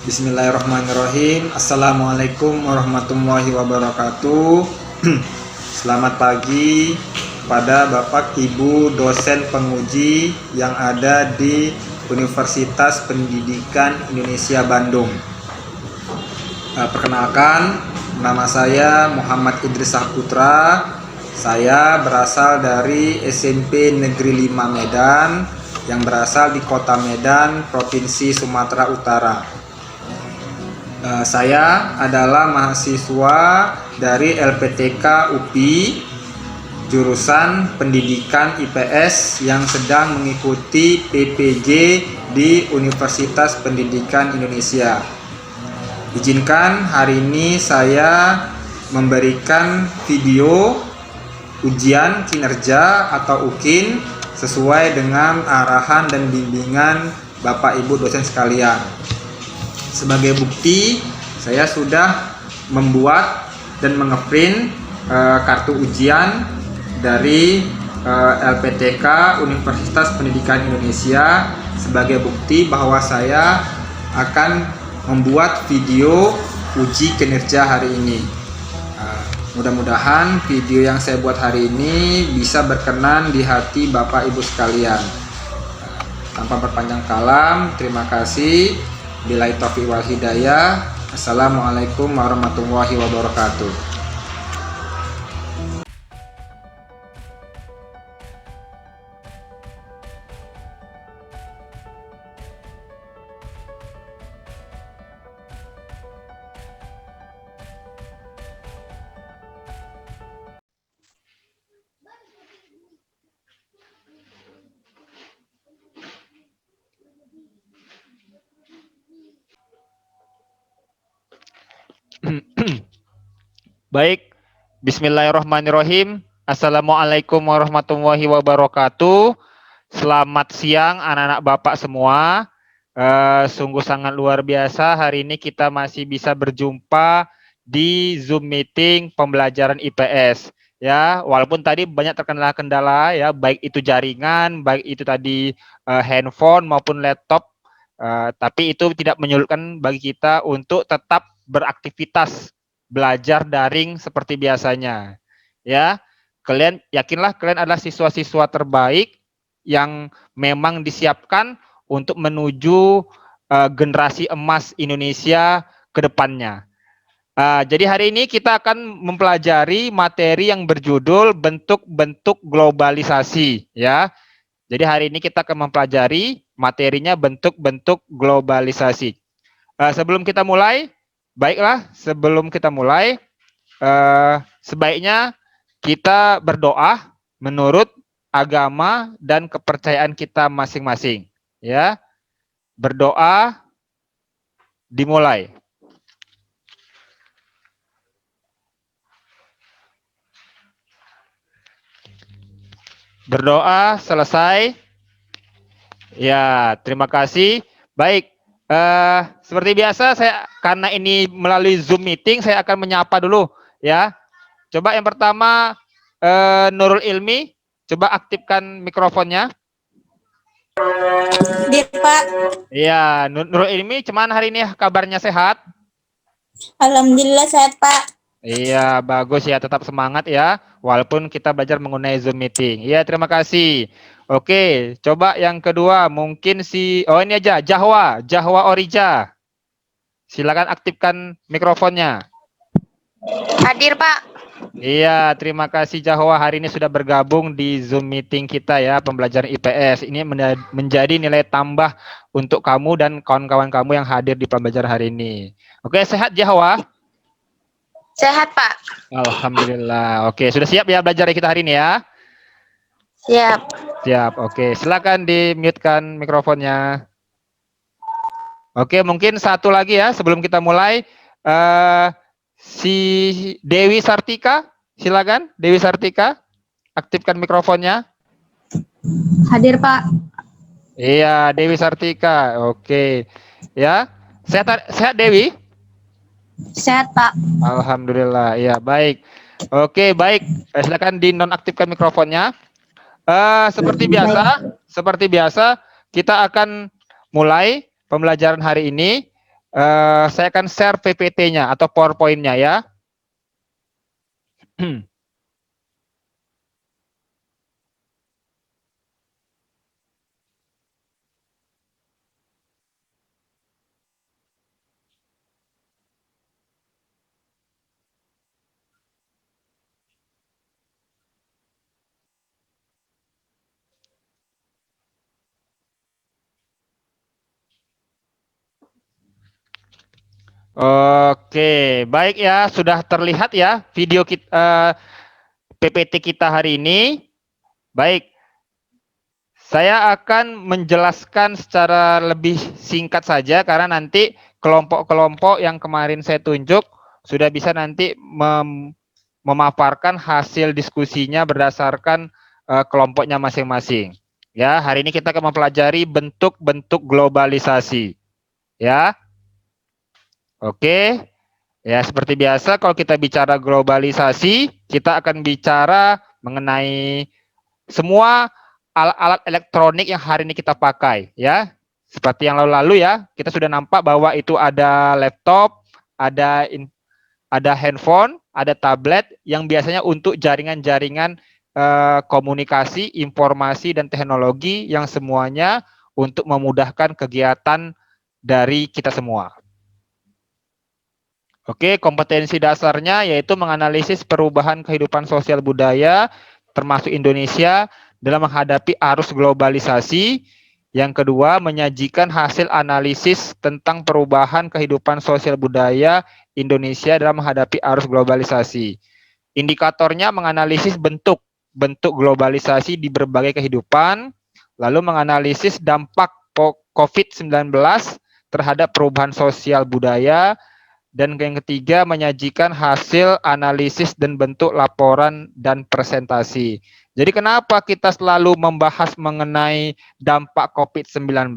Bismillahirrahmanirrahim. Assalamualaikum warahmatullahi wabarakatuh. Selamat pagi pada Bapak Ibu dosen penguji yang ada di Universitas Pendidikan Indonesia Bandung. Perkenalkan, nama saya Muhammad Idris Saputra. Saya berasal dari SMP Negeri 5 Medan yang berasal di Kota Medan, Provinsi Sumatera Utara. Saya adalah mahasiswa dari LPTK UPI jurusan Pendidikan IPS yang sedang mengikuti PPJ di Universitas Pendidikan Indonesia. Izinkan hari ini saya memberikan video ujian kinerja atau UKIN sesuai dengan arahan dan bimbingan Bapak Ibu dosen sekalian. Sebagai bukti, saya sudah membuat dan mengeprint kartu ujian dari LPTK Universitas Pendidikan Indonesia sebagai bukti bahwa saya akan membuat video uji kinerja hari ini. Mudah-mudahan video yang saya buat hari ini bisa berkenan di hati Bapak Ibu sekalian. Tanpa berpanjang kalam, terima kasih. Billahi taufiq wal hidayah. Assalamualaikum warahmatullahi wabarakatuh. Baik, bismillahirrahmanirrahim. Assalamualaikum warahmatullahi wabarakatuh. Selamat siang anak-anak Bapak semua. Sungguh sangat luar biasa hari ini kita masih bisa berjumpa di Zoom meeting pembelajaran IPS. Ya, walaupun tadi banyak terkena kendala ya, baik itu jaringan, baik itu tadi handphone maupun laptop, tapi itu tidak menyulitkan bagi kita untuk tetap beraktivitas belajar daring seperti biasanya. Ya, kalian yakinlah kalian adalah siswa-siswa terbaik yang memang disiapkan untuk menuju generasi emas Indonesia ke depannya. Jadi hari ini kita akan mempelajari materi yang berjudul bentuk-bentuk globalisasi, ya. Jadi hari ini kita akan mempelajari materinya bentuk-bentuk globalisasi. Sebelum kita mulai, baiklah, sebelum kita mulai, sebaiknya kita berdoa menurut agama dan kepercayaan kita masing-masing. Ya, berdoa dimulai. Berdoa selesai. Ya, terima kasih. Baik. Seperti biasa karena ini melalui Zoom meeting saya akan menyapa dulu ya. Coba yang pertama Nurul Ilmi, coba aktifkan mikrofonnya. Hadir, Pak. Iya, Nurul Ilmi, cuman hari ini kabarnya sehat? Alhamdulillah sehat, Pak. Iya, bagus ya, tetap semangat ya, walaupun kita belajar menggunakan Zoom meeting. Iya, terima kasih. Oke, coba yang kedua, mungkin ini aja, Jahwa Orija. Silakan aktifkan mikrofonnya. Hadir, Pak. Iya, terima kasih Jahwa hari ini sudah bergabung di Zoom meeting kita ya, pembelajaran IPS. Ini menjadi nilai tambah untuk kamu dan kawan-kawan kamu yang hadir di pembelajaran hari ini. Oke, sehat Jahwa? Sehat, Pak. Alhamdulillah. Oke, sudah siap ya belajar kita hari ini ya? Siap. Siap. Oke, silakan di-mute-kan mikrofonnya. Oke, mungkin satu lagi ya sebelum kita mulai. Si Dewi Sartika, silakan Dewi Sartika, aktifkan mikrofonnya. Hadir, Pak. Iya, Dewi Sartika. Oke. Ya. Sehat Dewi? Sehat, Pak. Alhamdulillah. Ya, baik. Oke, baik. Silakan dinonaktifkan mikrofonnya. Seperti biasa, kita akan mulai pembelajaran hari ini. Saya akan share PPT-nya atau PowerPoint-nya ya. Oke, baik ya, sudah terlihat ya video kita, PPT kita hari ini. Baik, saya akan menjelaskan secara lebih singkat saja karena nanti kelompok-kelompok yang kemarin saya tunjuk sudah bisa nanti memaparkan hasil diskusinya berdasarkan kelompoknya masing-masing. Ya, hari ini kita akan mempelajari bentuk-bentuk globalisasi. Ya. Oke. Ya, seperti biasa kalau kita bicara globalisasi, kita akan bicara mengenai semua alat-alat elektronik yang hari ini kita pakai, ya. Seperti yang lalu-lalu ya, kita sudah nampak bahwa itu ada laptop, ada handphone, ada tablet yang biasanya untuk jaringan-jaringan komunikasi, informasi dan teknologi yang semuanya untuk memudahkan kegiatan dari kita semua. Oke, kompetensi dasarnya yaitu menganalisis perubahan kehidupan sosial budaya termasuk Indonesia dalam menghadapi arus globalisasi. Yang kedua, menyajikan hasil analisis tentang perubahan kehidupan sosial budaya Indonesia dalam menghadapi arus globalisasi. Indikatornya menganalisis bentuk globalisasi di berbagai kehidupan, lalu menganalisis dampak COVID-19 terhadap perubahan sosial budaya, dan yang ketiga, menyajikan hasil analisis dan bentuk laporan dan presentasi. Jadi kenapa kita selalu membahas mengenai dampak COVID-19?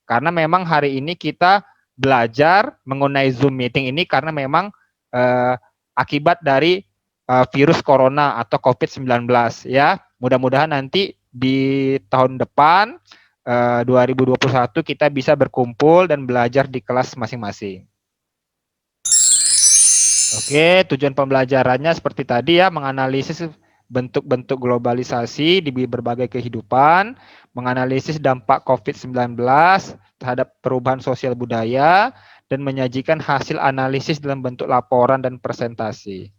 Karena memang hari ini kita belajar mengenai Zoom meeting ini karena memang akibat dari virus corona atau COVID-19 ya. Mudah-mudahan nanti di tahun depan 2021 kita bisa berkumpul dan belajar di kelas masing-masing. Oke, tujuan pembelajarannya seperti tadi ya, menganalisis bentuk-bentuk globalisasi di berbagai kehidupan, menganalisis dampak COVID-19 terhadap perubahan sosial budaya, dan menyajikan hasil analisis dalam bentuk laporan dan presentasi.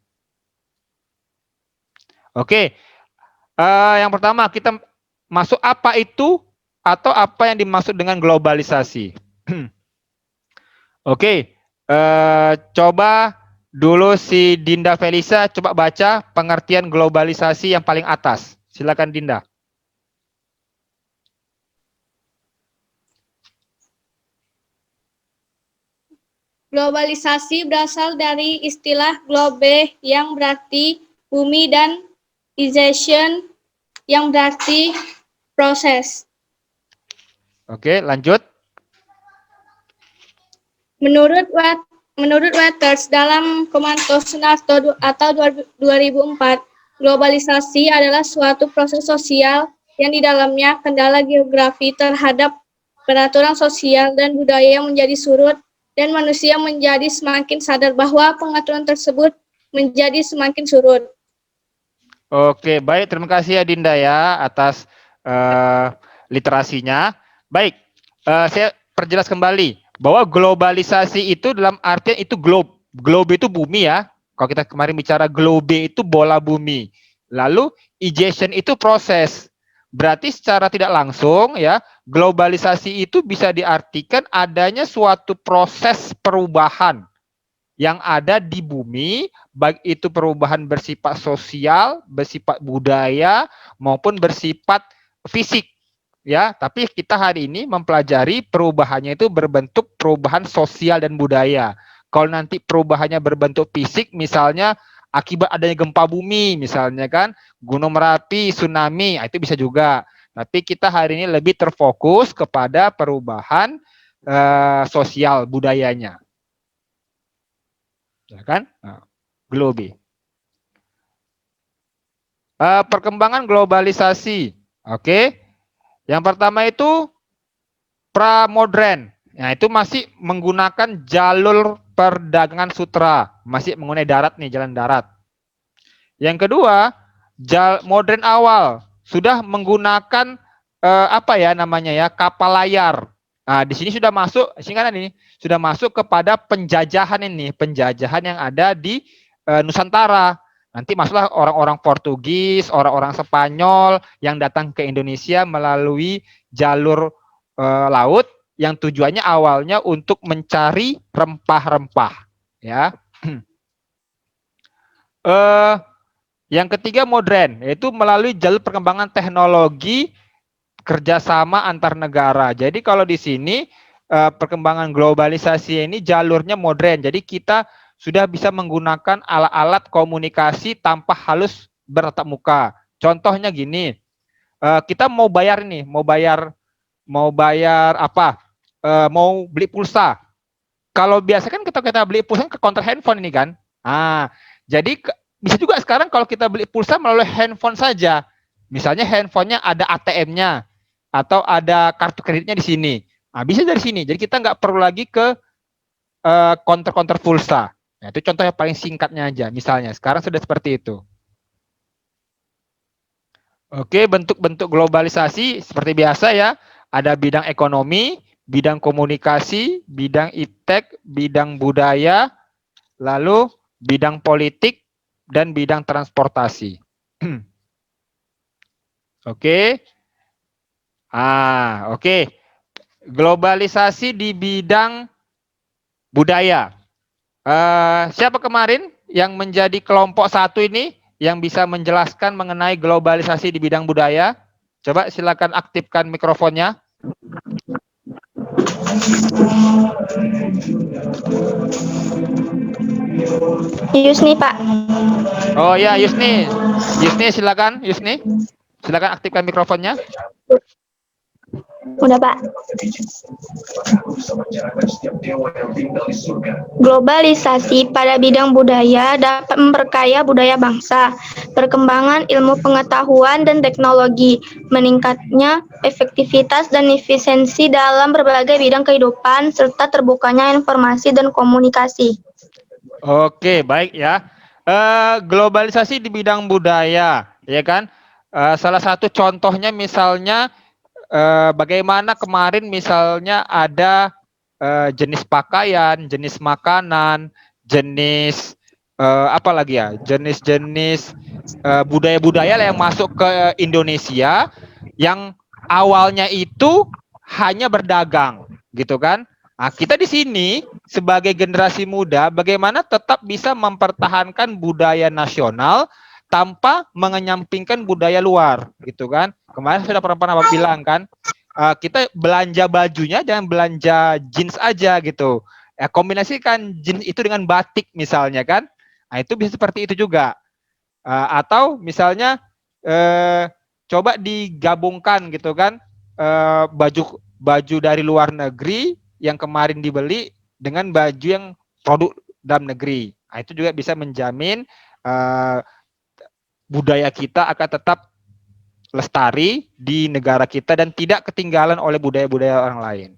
Oke, yang pertama kita masuk apa itu atau apa yang dimaksud dengan globalisasi. Oke, coba dulu si Dinda Felisa coba baca pengertian globalisasi yang paling atas. Silakan Dinda. Globalisasi berasal dari istilah globe yang berarti bumi dan ization yang berarti proses. Oke, lanjut. Menurut Waters dalam Komando Sunarto atau 2004, globalisasi adalah suatu proses sosial yang di dalamnya kendala geografi terhadap peraturan sosial dan budaya menjadi surut dan manusia menjadi semakin sadar bahwa pengaturan tersebut menjadi semakin surut. Oke, baik. Terima kasih ya Dinda ya atas literasinya. Baik, saya perjelas kembali bahwa globalisasi itu dalam artian itu globe. Globe itu bumi ya. Kalau kita kemarin bicara globe itu bola bumi. Lalu ization itu proses. Berarti secara tidak langsung ya, globalisasi itu bisa diartikan adanya suatu proses perubahan yang ada di bumi, baik itu perubahan bersifat sosial, bersifat budaya maupun bersifat fisik. Ya, tapi kita hari ini mempelajari perubahannya itu berbentuk perubahan sosial dan budaya. Kalau nanti perubahannya berbentuk fisik, misalnya akibat adanya gempa bumi, misalnya kan, Gunung Merapi, tsunami, itu bisa juga. Tapi kita hari ini lebih terfokus kepada perubahan sosial budayanya, ya kan? Nah, globe. Perkembangan globalisasi, oke. Yang pertama itu pramodern, Nah, itu masih menggunakan jalur perdagangan sutra, masih menggunakan darat nih, jalan darat. Yang kedua, modern awal sudah menggunakan apa ya namanya ya, kapal layar. Nah, di sini sudah masuk, singkatan ini sudah masuk kepada penjajahan ini, penjajahan yang ada di Nusantara. Nanti masuklah orang-orang Portugis, orang-orang Spanyol yang datang ke Indonesia melalui jalur laut yang tujuannya awalnya untuk mencari rempah-rempah, ya. Yang ketiga modern, yaitu melalui jalur perkembangan teknologi kerjasama antar negara. Jadi kalau di sini perkembangan globalisasi ini jalurnya modern. Jadi kita sudah bisa menggunakan alat-alat komunikasi tanpa harus bertatap muka. Contohnya gini, kita mau bayar ini, mau bayar apa? Mau beli pulsa. Kalau biasa kan kita beli pulsa ke counter handphone ini kan. Jadi bisa juga sekarang kalau kita beli pulsa melalui handphone saja. Misalnya handphonenya ada ATM-nya atau ada kartu kreditnya di sini. Bisa dari sini. Jadi kita nggak perlu lagi ke counter-counter pulsa. Nah, itu contoh yang paling singkatnya aja. Misalnya sekarang sudah seperti itu. Oke, bentuk-bentuk globalisasi seperti biasa ya. Ada bidang ekonomi, bidang komunikasi, bidang iptek, bidang budaya, lalu bidang politik, dan bidang transportasi. Oke. Oke. Globalisasi di bidang budaya. Siapa kemarin yang menjadi kelompok satu ini yang bisa menjelaskan mengenai globalisasi di bidang budaya? Coba silakan aktifkan mikrofonnya. Yusni, Pak. Oh ya, Yusni. Yusni silakan, Yusni. Silakan aktifkan mikrofonnya. Udah, Pak. Globalisasi pada bidang budaya dapat memperkaya budaya bangsa, perkembangan ilmu pengetahuan dan teknologi, meningkatnya efektivitas dan efisiensi dalam berbagai bidang kehidupan, serta terbukanya informasi dan komunikasi. Oke, baik ya. Globalisasi di bidang budaya, ya kan? Salah satu contohnya misalnya bagaimana kemarin misalnya ada jenis pakaian, jenis makanan, jenis apa lagi ya, jenis-jenis budaya-budaya yang masuk ke Indonesia yang awalnya itu hanya berdagang, gitu kan? Nah, kita di sini sebagai generasi muda, bagaimana tetap bisa mempertahankan budaya nasional tanpa mengenyampingkan budaya luar, gitu kan? Kemarin sudah pernah bilang kan, kita belanja bajunya jangan belanja jeans aja gitu. Kombinasikan jeans itu dengan batik misalnya kan, nah itu bisa seperti itu juga. Atau misalnya coba digabungkan gitu kan, baju dari luar negeri yang kemarin dibeli dengan baju yang produk dalam negeri. Nah, itu juga bisa menjamin budaya kita akan tetap lestari di negara kita dan tidak ketinggalan oleh budaya-budaya orang lain.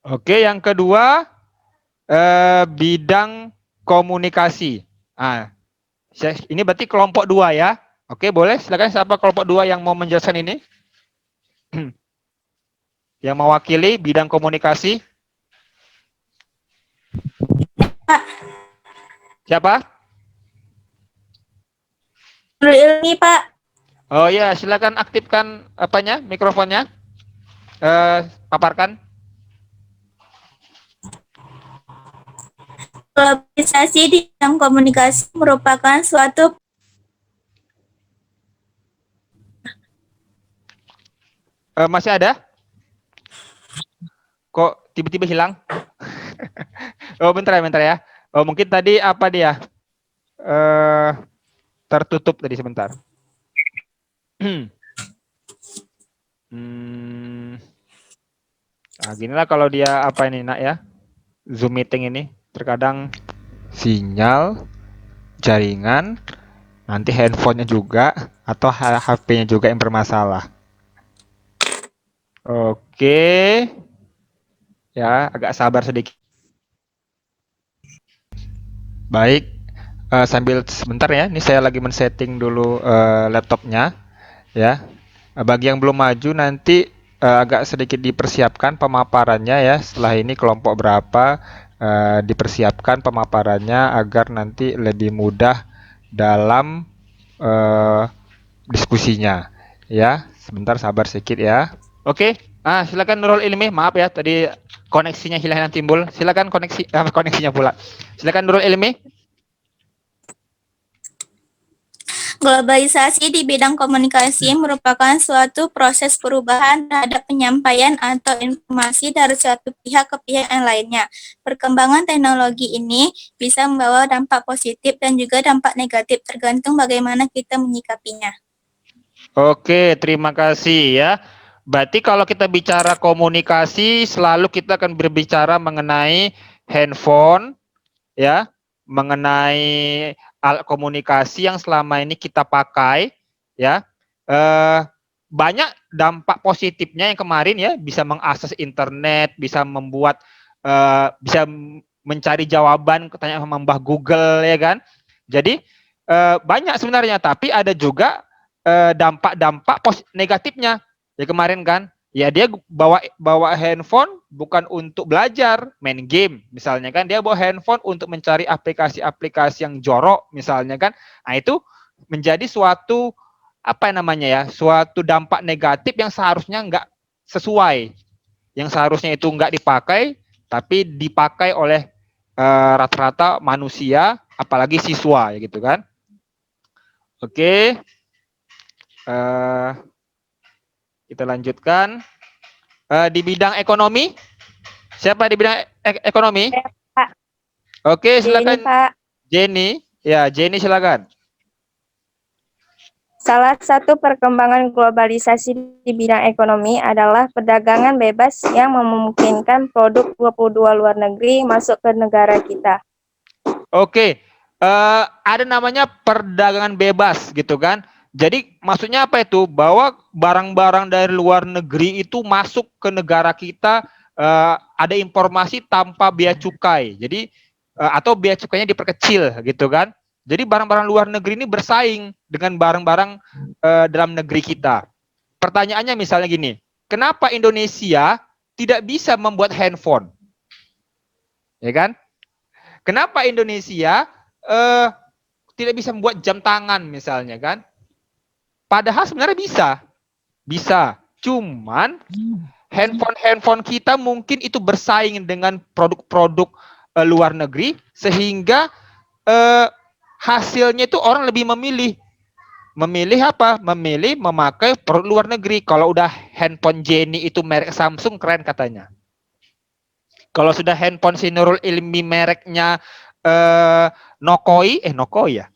Oke, yang kedua bidang komunikasi. Ini berarti kelompok 2 ya. Oke, boleh silakan siapa kelompok 2 yang mau menjelaskan ini? Yang mewakili bidang komunikasi? Siapa? Nurul Ilmi, Pak. Oh ya, silakan aktifkan apanya, mikrofonnya. Paparkan. Globalisasi di bidang komunikasi merupakan suatu masih ada? Kok tiba-tiba hilang? Oh, bentar ya. Oh, mungkin tadi apa dia? Tertutup tadi sebentar. Nah, ginilah kalau dia apa ini nak ya? Zoom meeting ini terkadang sinyal, jaringan, nanti handphonenya juga atau HP-nya juga yang bermasalah. Oke. Ya, agak sabar sedikit. Baik. Sambil sebentar ya. Ini saya lagi men-setting dulu laptopnya ya. Bagi yang belum maju nanti agak sedikit dipersiapkan pemaparannya ya. Setelah ini kelompok berapa dipersiapkan pemaparannya agar nanti lebih mudah dalam diskusinya ya. Sebentar sabar sedikit ya. Oke. Silakan Nurul Ilmi. Maaf ya tadi koneksinya hilang dan timbul. Silakan koneksinya pula. Silakan Nurul Ilmi. Globalisasi di bidang komunikasi merupakan suatu proses perubahan terhadap penyampaian atau informasi dari suatu pihak ke pihak yang lainnya. Perkembangan teknologi ini bisa membawa dampak positif dan juga dampak negatif tergantung bagaimana kita menyikapinya. Oke, terima kasih ya. Berarti kalau kita bicara komunikasi, selalu kita akan berbicara mengenai handphone, ya, mengenai alat komunikasi yang selama ini kita pakai, ya. Banyak dampak positifnya yang kemarin ya, bisa mengakses internet, bisa membuat, bisa mencari jawaban pertanyaan Mbah Google ya kan. Jadi banyak sebenarnya, tapi ada juga dampak-dampak negatifnya. Ya kemarin kan, ya dia bawa handphone bukan untuk belajar, main game misalnya kan, dia bawa handphone untuk mencari aplikasi-aplikasi yang jorok misalnya kan. Nah, itu menjadi suatu apa namanya ya, suatu dampak negatif yang seharusnya nggak sesuai, yang seharusnya itu nggak dipakai, tapi dipakai oleh rata-rata manusia, apalagi siswa ya gitu kan. Oke. Kita lanjutkan. Di bidang ekonomi, siapa di bidang ekonomi? Pak. Oke, silakan. Jenny, Pak. Jenny, ya Jenny silakan. Salah satu perkembangan globalisasi di bidang ekonomi adalah perdagangan bebas yang memungkinkan produk 22 luar negeri masuk ke negara kita. Oke, ada namanya perdagangan bebas gitu kan. Jadi maksudnya apa itu? Bahwa barang-barang dari luar negeri itu masuk ke negara kita, ada informasi tanpa bea cukai. Jadi atau bea cukainya diperkecil gitu kan. Jadi barang-barang luar negeri ini bersaing dengan barang-barang dalam negeri kita. Pertanyaannya misalnya gini, kenapa Indonesia tidak bisa membuat handphone? Ya kan? Kenapa Indonesia tidak bisa membuat jam tangan misalnya kan? Padahal sebenarnya bisa. Cuman handphone kita mungkin itu bersaing dengan produk-produk luar negeri, sehingga hasilnya itu orang lebih memilih apa? Memilih memakai produk luar negeri. Kalau udah handphone Jenny itu merek Samsung, keren katanya. Kalau sudah handphone si Nurul Ilmi mereknya Nokia.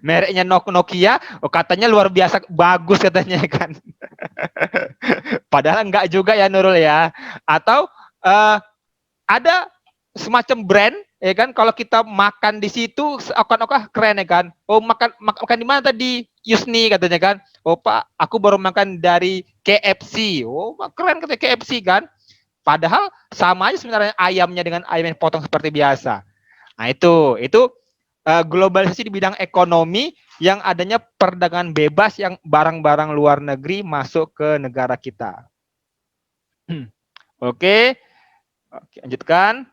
Mereknya Nokia, katanya luar biasa bagus katanya kan. Padahal enggak juga ya Nurul ya. Atau ada semacam brand ya kan, kalau kita makan di situ seakan-akan keren ya kan. Oh, makan di mana tadi? Yusni katanya kan. Oh Pak, aku baru makan dari KFC. Oh, keren katanya KFC kan. Padahal sama aja sebenarnya ayamnya dengan ayam yang potong seperti biasa. Nah, itu globalisasi di bidang ekonomi yang adanya perdagangan bebas yang barang-barang luar negeri masuk ke negara kita. Oke, lanjutkan.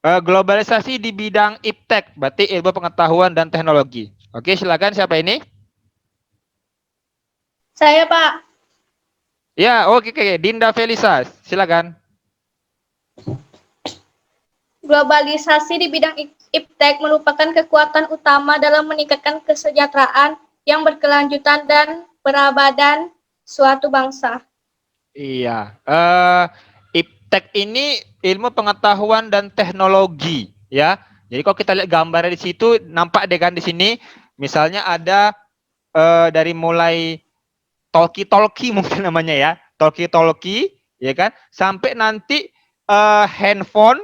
Globalisasi di bidang iptek, berarti ilmu pengetahuan dan teknologi. Oke, silakan siapa ini? Saya, Pak. Ya, oke. Dinda Felisa, silakan. Globalisasi di bidang iptek merupakan kekuatan utama dalam meningkatkan kesejahteraan yang berkelanjutan dan perabadan suatu bangsa. Iya, iptek ini ilmu pengetahuan dan teknologi, ya. Jadi kalau kita lihat gambarnya di situ, nampak deh kan di sini, misalnya ada dari mulai talkie mungkin namanya ya, talkie, ya kan, sampai nanti handphone,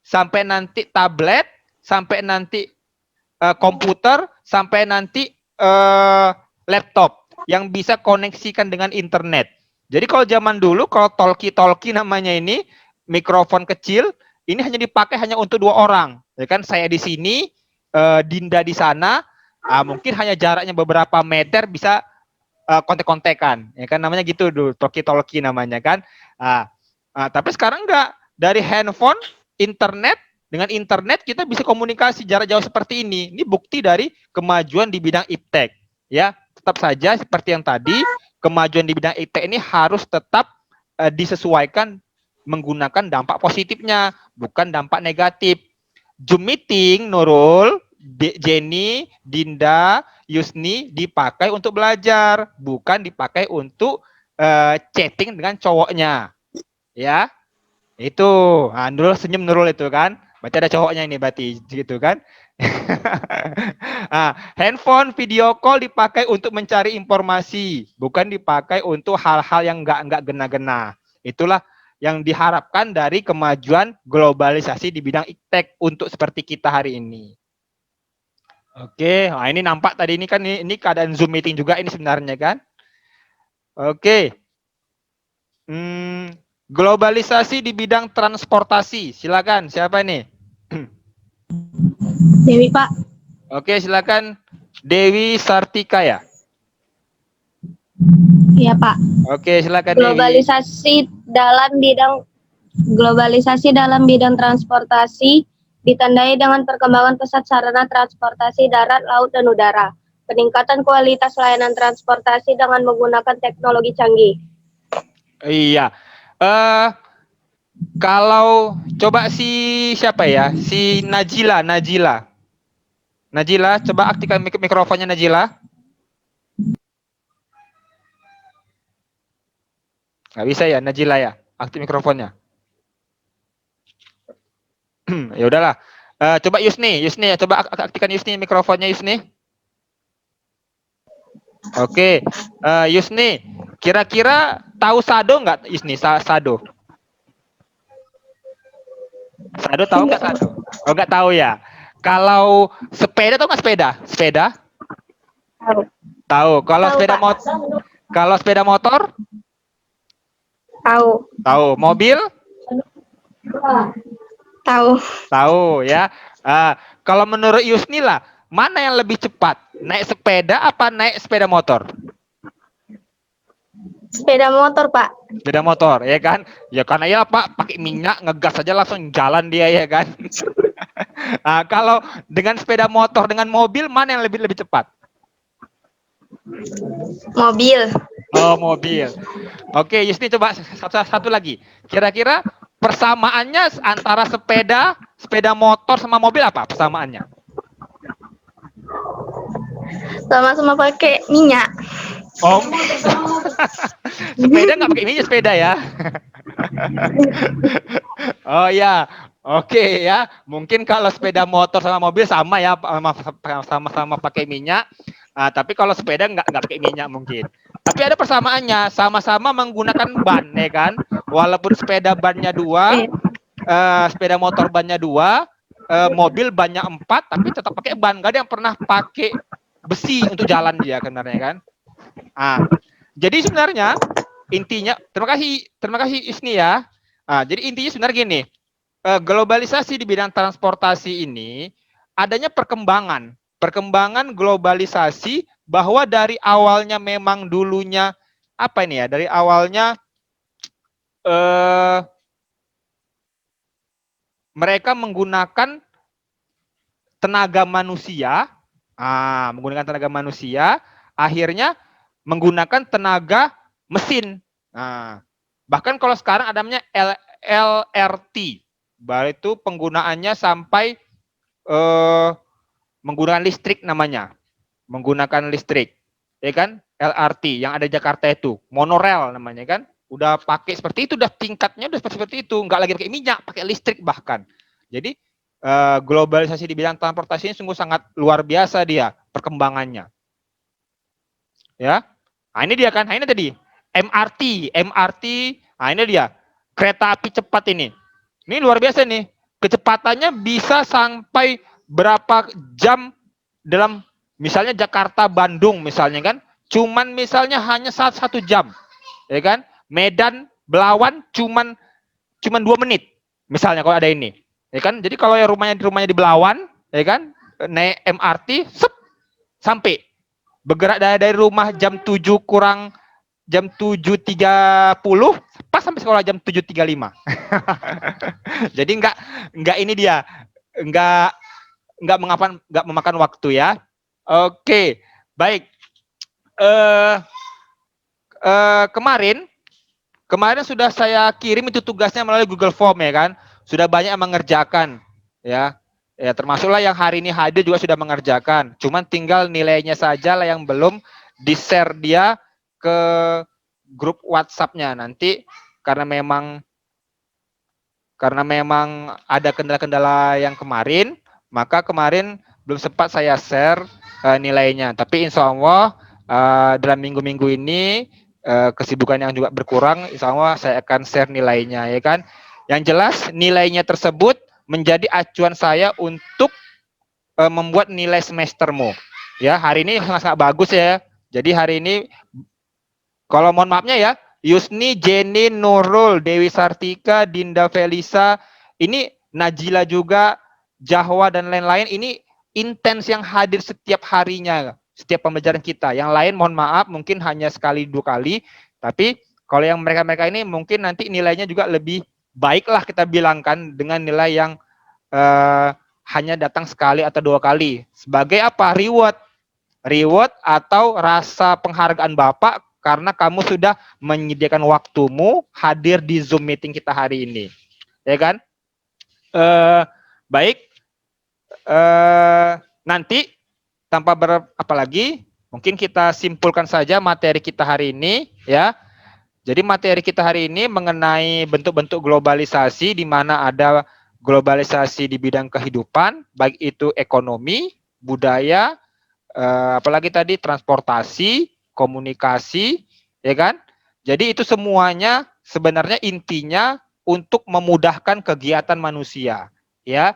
sampai nanti tablet, sampai nanti komputer, sampai nanti laptop. yang bisa koneksikan dengan internet. Jadi kalau zaman dulu, kalau talkie-talkie namanya ini, mikrofon kecil, ini hanya dipakai hanya untuk 2 orang. Ya kan, saya di sini, Dinda di sana, mungkin hanya jaraknya beberapa meter bisa kontek-kontekan, ya kan, namanya gitu dulu, talkie-talkie namanya kan. Tapi sekarang enggak, dari handphone, dengan internet kita bisa komunikasi jarak jauh seperti ini. Ini bukti dari kemajuan di bidang iptek, ya. Tetap saja seperti yang tadi, kemajuan di bidang iptek ini harus tetap disesuaikan menggunakan dampak positifnya, bukan dampak negatif. Zoom meeting, Nurul, Jenny, Dinda, Yusni dipakai untuk belajar, bukan dipakai untuk chatting dengan cowoknya. Ya, itu. Nurul senyum, Nurul itu kan. Berarti ada cowoknya ini berarti gitu kan. Handphone video call dipakai untuk mencari informasi, bukan dipakai untuk hal-hal yang enggak gena-gena. Itulah yang diharapkan dari kemajuan globalisasi di bidang iptek untuk seperti kita hari ini. Oke, ini nampak tadi ini kan ini keadaan Zoom meeting juga ini sebenarnya kan. Oke. Globalisasi di bidang transportasi. Silakan, siapa nih? Dewi, Pak. Oke, silakan Dewi Sartika ya. Iya, Pak. Oke, silakan Dewi. Globalisasi dalam bidang transportasi ditandai dengan perkembangan pesat sarana transportasi darat, laut, dan udara. Peningkatan kualitas layanan transportasi dengan menggunakan teknologi canggih. Iya. Kalau coba siapa ya? Si Najila. Najila, coba aktifkan mikrofonnya Najila. Nggak bisa ya Najila ya? Aktif mikrofonnya. Ya udahlah. Coba Yusni, coba aktifkan Yusni mikrofonnya Yusni. Oke, Yusni, kira-kira tahu Sado nggak Yusni? Sado. Sado tahu nggak Sado? Oh nggak tahu ya. Kalau sepeda tahu nggak sepeda? Sepeda? Tahu. Tahu. Kalau Tahu, sepeda Pak. motor? Kalau sepeda motor? Tahu. Tahu. Mobil? Tahu. Tahu ya. Kalau menurut Yusni lah, mana yang lebih cepat? Naik sepeda apa naik sepeda motor? Sepeda motor, Pak. Sepeda motor, ya kan? Ya karena ya Pak, pakai minyak ngegas aja langsung jalan dia ya kan. Kalau dengan sepeda motor dengan mobil mana yang lebih cepat? Mobil. Oh, mobil. Oke, Yusni coba satu lagi. Kira-kira persamaannya antara sepeda motor sama mobil apa persamaannya? Sama-sama pakai minyak. Oh, sepeda nggak pakai minyak sepeda ya? Oh ya, oke ya. Mungkin kalau sepeda motor sama mobil sama ya, sama-sama pakai minyak. Tapi kalau sepeda nggak pakai minyak mungkin. Tapi ada persamaannya, sama-sama menggunakan ban ya kan. Walaupun sepeda bannya 2, sepeda motor bannya 2, mobil bannya 4, tapi tetap pakai ban. Gak ada yang pernah pakai besi untuk jalan dia sebenarnya kan. Jadi sebenarnya intinya, terima kasih Isni ya. Jadi intinya sebenarnya gini, globalisasi di bidang transportasi ini adanya perkembangan globalisasi bahwa dari awalnya memang dulunya apa ini ya? Dari awalnya mereka menggunakan tenaga manusia, akhirnya menggunakan tenaga mesin. Bahkan kalau sekarang ada namanya LRT, baru itu penggunaannya sampai menggunakan listrik namanya, menggunakan listrik, ya kan? LRT yang ada di Jakarta itu, monorail namanya kan, udah pakai seperti itu, udah tingkatnya udah seperti itu, nggak lagi pakai minyak, pakai listrik bahkan. Jadi globalisasi di bidang transportasi ini sungguh sangat luar biasa dia perkembangannya. Ya, ini dia kan, ini tadi MRT, ini dia kereta api cepat ini luar biasa nih, kecepatannya bisa sampai berapa jam dalam misalnya Jakarta Bandung misalnya kan, cuman misalnya hanya satu jam, ya kan? Medan Belawan cuman 2 menit, misalnya kalau ada ini, ya kan? Jadi kalau yang rumahnya di Belawan, ya kan? Naik MRT, sampai bergerak dari rumah jam 7 kurang jam 7.30, pas sampai sekolah jam 7.35. Jadi enggak ini dia, enggak memakan waktu ya. Oke, baik. Kemarin sudah saya kirim itu tugasnya melalui Google Form, ya kan. Sudah banyak yang mengerjakan, ya. Ya, termasuklah yang hari ini hadir juga sudah mengerjakan. Cuman tinggal nilainya saja lah yang belum di-share dia ke grup WhatsApp-nya. Nanti karena memang ada kendala-kendala yang kemarin, maka kemarin belum sempat saya share nilainya. Tapi insya Allah dalam minggu-minggu ini kesibukan yang juga berkurang, insya Allah saya akan share nilainya, ya kan. Yang jelas nilainya tersebut menjadi acuan saya untuk membuat nilai semestermu. Ya, hari ini sangat bagus ya. Jadi hari ini, kalau mohon maafnya ya, Yusni, Jenny, Nurul, Dewi Sartika, Dinda Felisa, ini Najila juga, Jahwa dan lain-lain, ini intens yang hadir setiap harinya, setiap pembelajaran kita. Yang lain mohon maaf, mungkin hanya sekali 2 kali, tapi kalau yang mereka-mereka ini mungkin nanti nilainya juga lebih baiklah kita bilangkan dengan nilai yang hanya datang sekali atau 2 kali. Sebagai apa? Reward atau rasa penghargaan Bapak karena kamu sudah menyediakan waktumu hadir di Zoom meeting kita hari ini. Ya kan? Baik. Nanti tanpa apa lagi, mungkin kita simpulkan saja materi kita hari ini, ya. Jadi materi kita hari ini mengenai bentuk-bentuk globalisasi, di mana ada globalisasi di bidang kehidupan, baik itu ekonomi, budaya, apalagi tadi transportasi, komunikasi, ya kan? Jadi itu semuanya sebenarnya intinya untuk memudahkan kegiatan manusia, ya.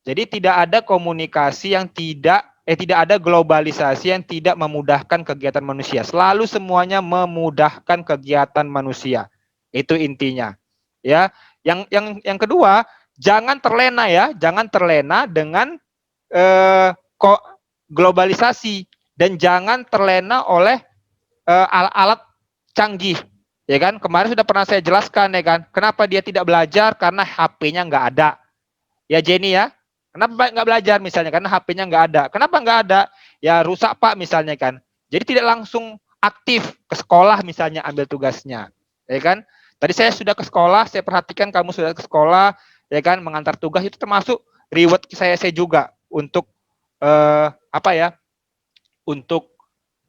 Jadi tidak ada komunikasi yang tidak ada globalisasi yang tidak memudahkan kegiatan manusia. Selalu semuanya memudahkan kegiatan manusia. Itu intinya. Ya, yang kedua, jangan terlena ya, jangan terlena dengan globalisasi dan jangan terlena oleh alat-alat canggih. Ya kan? Kemarin sudah pernah saya jelaskan, ya kan. Kenapa dia tidak belajar? Karena HP-nya nggak ada. Ya Jenny ya. Kenapa nggak belajar misalnya? Karena HP-nya nggak ada. Kenapa nggak ada? Ya rusak Pak misalnya kan. Jadi tidak langsung aktif ke sekolah misalnya ambil tugasnya. Ya kan? Tadi saya sudah ke sekolah, saya perhatikan kamu sudah ke sekolah, ya kan, mengantar tugas, itu termasuk reward saya juga untuk untuk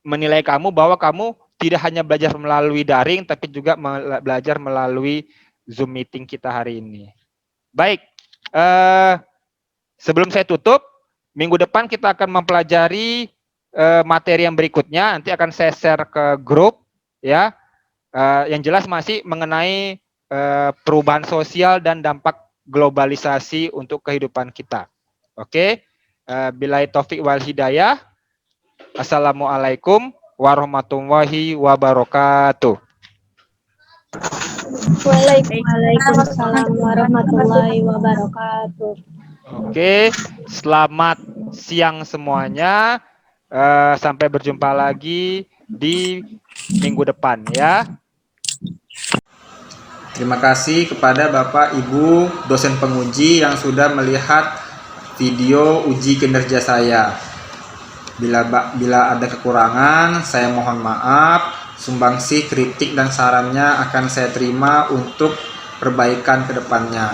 menilai kamu bahwa kamu tidak hanya belajar melalui daring, tapi juga belajar melalui Zoom meeting kita hari ini. Baik. Sebelum saya tutup, minggu depan kita akan mempelajari materi yang berikutnya. Nanti akan saya share ke grup, ya. Yang jelas masih mengenai perubahan sosial dan dampak globalisasi untuk kehidupan kita. Oke. Billahi taufik wal hidayah. Assalamualaikum warahmatullahi wabarakatuh. Waalaikumsalam warahmatullahi wabarakatuh. Oke, selamat siang semuanya. Sampai berjumpa lagi di minggu depan ya. Terima kasih kepada Bapak Ibu dosen penguji yang sudah melihat video uji kinerja saya. Bila ada kekurangan, saya mohon maaf. Sumbangsih, kritik dan sarannya akan saya terima untuk perbaikan ke depannya.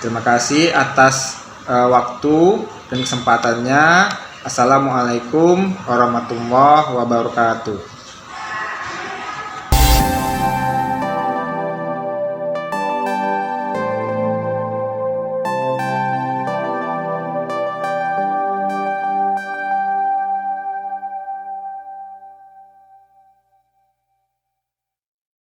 Terima kasih atas waktu dan kesempatannya. Assalamualaikum warahmatullahi wabarakatuh.